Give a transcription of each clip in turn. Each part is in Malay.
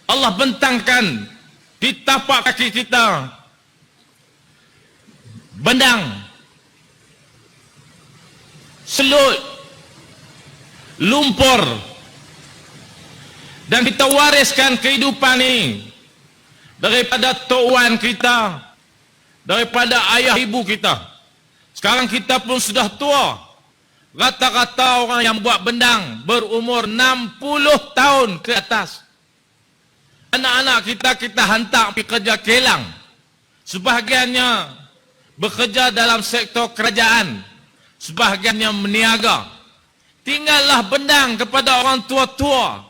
Allah bentangkan di tapak kaki kita benang, selut, lumpur, dan kita wariskan kehidupan ini daripada tuan kita, daripada ayah ibu kita. Sekarang kita pun sudah tua. Rata-rata orang yang buat benang berumur 60 tahun ke atas. Anak-anak kita hantar pergi kerja kelang. Sebahagiannya bekerja dalam sektor kerajaan, sebahagiannya meniaga. Tinggallah benang kepada orang tua-tua,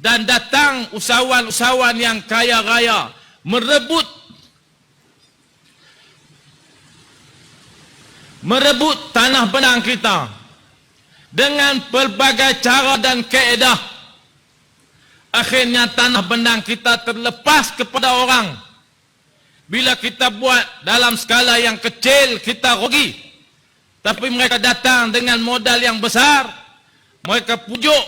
dan datang usahawan-usahawan yang kaya raya merebut tanah benang kita dengan pelbagai cara dan kaedah. Akhirnya tanah benang kita terlepas kepada orang. Bila kita buat dalam skala yang kecil, kita rugi. Tapi mereka datang dengan modal yang besar. Mereka pujuk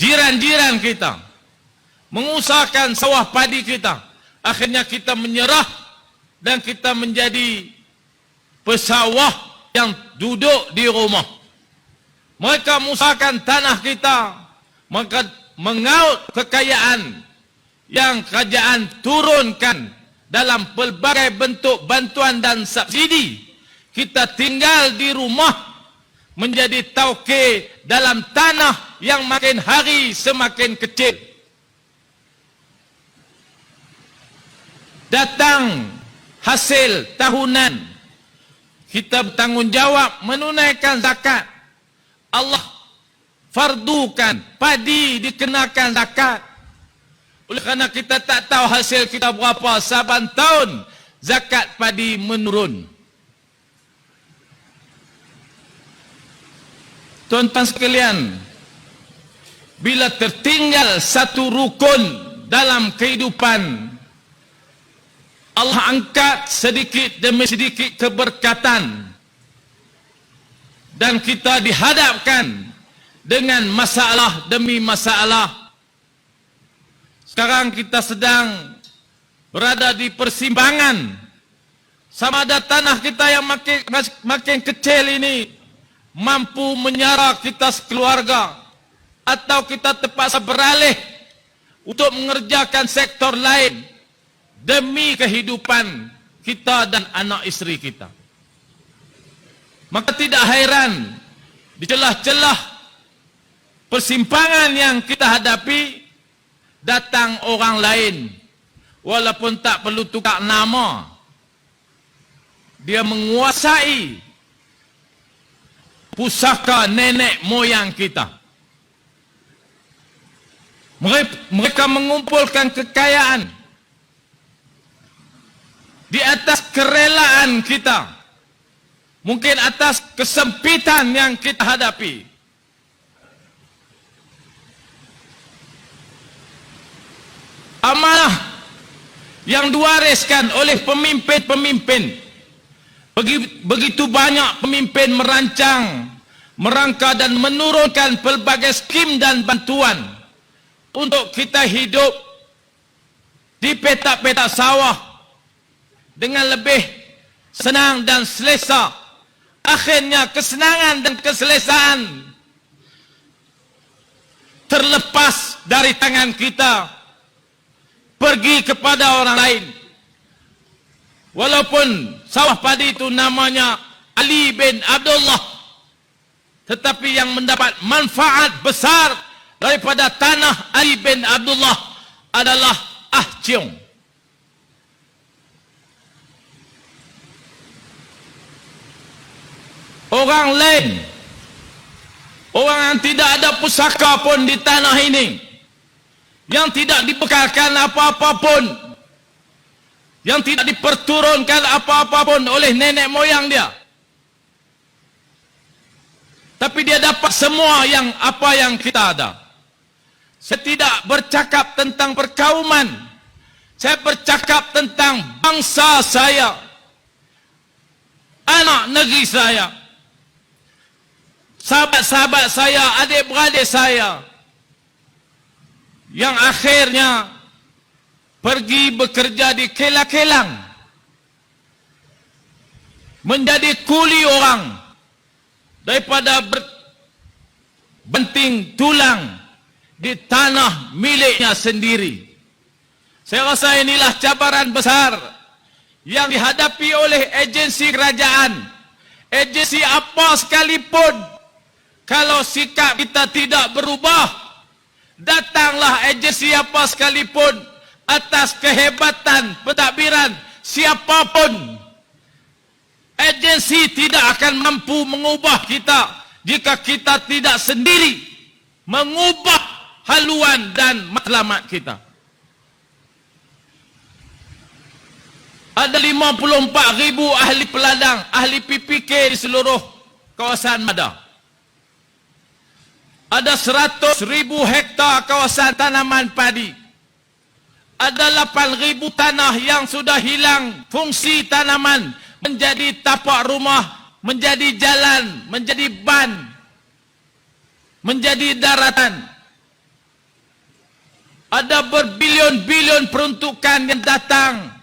jiran-jiran kita, mengusahakan sawah padi kita. Akhirnya kita menyerah dan kita menjadi pesawah yang duduk di rumah. Mereka mengusahakan tanah kita, maka mengaut kekayaan yang kerajaan turunkan dalam pelbagai bentuk bantuan dan subsidi. Kita tinggal di rumah menjadi tauke dalam tanah yang makin hari semakin kecil. Datang hasil tahunan, kita bertanggungjawab menunaikan zakat. Allah fardukan padi dikenakan zakat. Oleh kerana kita tak tahu hasil kita berapa, saban tahun zakat padi menurun. Tuan-tuan sekalian, bila tertinggal satu rukun dalam kehidupan, Allah angkat sedikit demi sedikit keberkatan, dan kita dihadapkan dengan masalah demi masalah. Sekarang kita sedang berada di persimpangan. Sama ada tanah kita yang makin kecil ini mampu menyara kita sekeluarga, atau kita terpaksa beralih untuk mengerjakan sektor lain demi kehidupan kita dan anak isteri kita. Maka tidak heran di celah-celah persimpangan yang kita hadapi datang orang lain, walaupun tak perlu tukar nama. Dia menguasai pusaka nenek moyang kita. Mereka mengumpulkan kekayaan di atas kerelaan kita, mungkin atas kesempitan yang kita hadapi. Amanah yang diwariskan oleh pemimpin-pemimpin. Begitu banyak pemimpin merancang, merangka dan menurunkan pelbagai skim dan bantuan untuk kita hidup di petak-petak sawah dengan lebih senang dan selesa. Akhirnya kesenangan dan keselesaan terlepas dari tangan kita, pergi kepada orang lain. Walaupun sawah padi itu namanya Ali bin Abdullah, tetapi yang mendapat manfaat besar daripada tanah Ali bin Abdullah adalah Ah Ciong. Orang lain, orang yang tidak ada pusaka pun di tanah ini, yang tidak dibekalkan apa-apa pun, yang tidak diperturunkan apa-apa pun oleh nenek moyang dia, tapi dia dapat semua apa yang kita ada. Saya tidak bercakap tentang perkauman, saya bercakap tentang bangsa saya, anak negeri saya, sahabat-sahabat saya, adik-beradik saya. yang akhirnya pergi bekerja di kelang-kelang, menjadi kuli orang daripada berbenting tulang di tanah miliknya sendiri. Saya rasa inilah cabaran besar yang dihadapi oleh agensi kerajaan, agensi apa sekalipun. Kalau sikap kita tidak berubah, datanglah agensi apa sekalipun atas kehebatan pentadbiran siapapun. Agensi tidak akan mampu mengubah kita jika kita tidak sendiri mengubah haluan dan matlamat kita. Ada 54,000 ahli peladang, ahli PPK di seluruh kawasan Madah. Ada 100,000 hektar kawasan tanaman padi. Ada 8,000 tanah yang sudah hilang fungsi tanaman, menjadi tapak rumah, menjadi jalan, menjadi ban, menjadi daratan. Ada berbilion-bilion peruntukan yang datang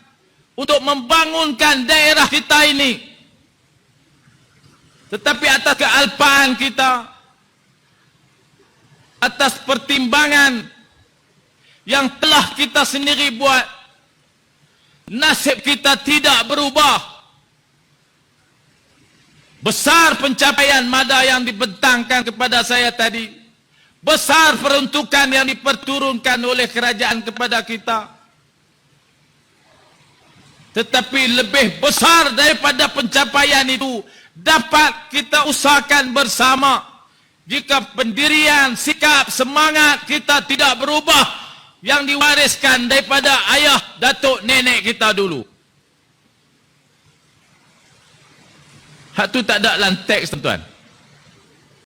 untuk membangunkan daerah kita ini. Tetapi atas kealpaan kita, atas pertimbangan yang telah kita sendiri buat, nasib kita tidak berubah. Besar pencapaian Madah yang dibentangkan kepada saya tadi, besar peruntukan yang diperturunkan oleh kerajaan kepada kita, tetapi lebih besar daripada pencapaian itu dapat kita usahakan bersama jika pendirian, sikap, semangat kita tidak berubah yang diwariskan daripada ayah, datuk, nenek kita dulu. Hak tu tak ada dalam teks, tuan-tuan.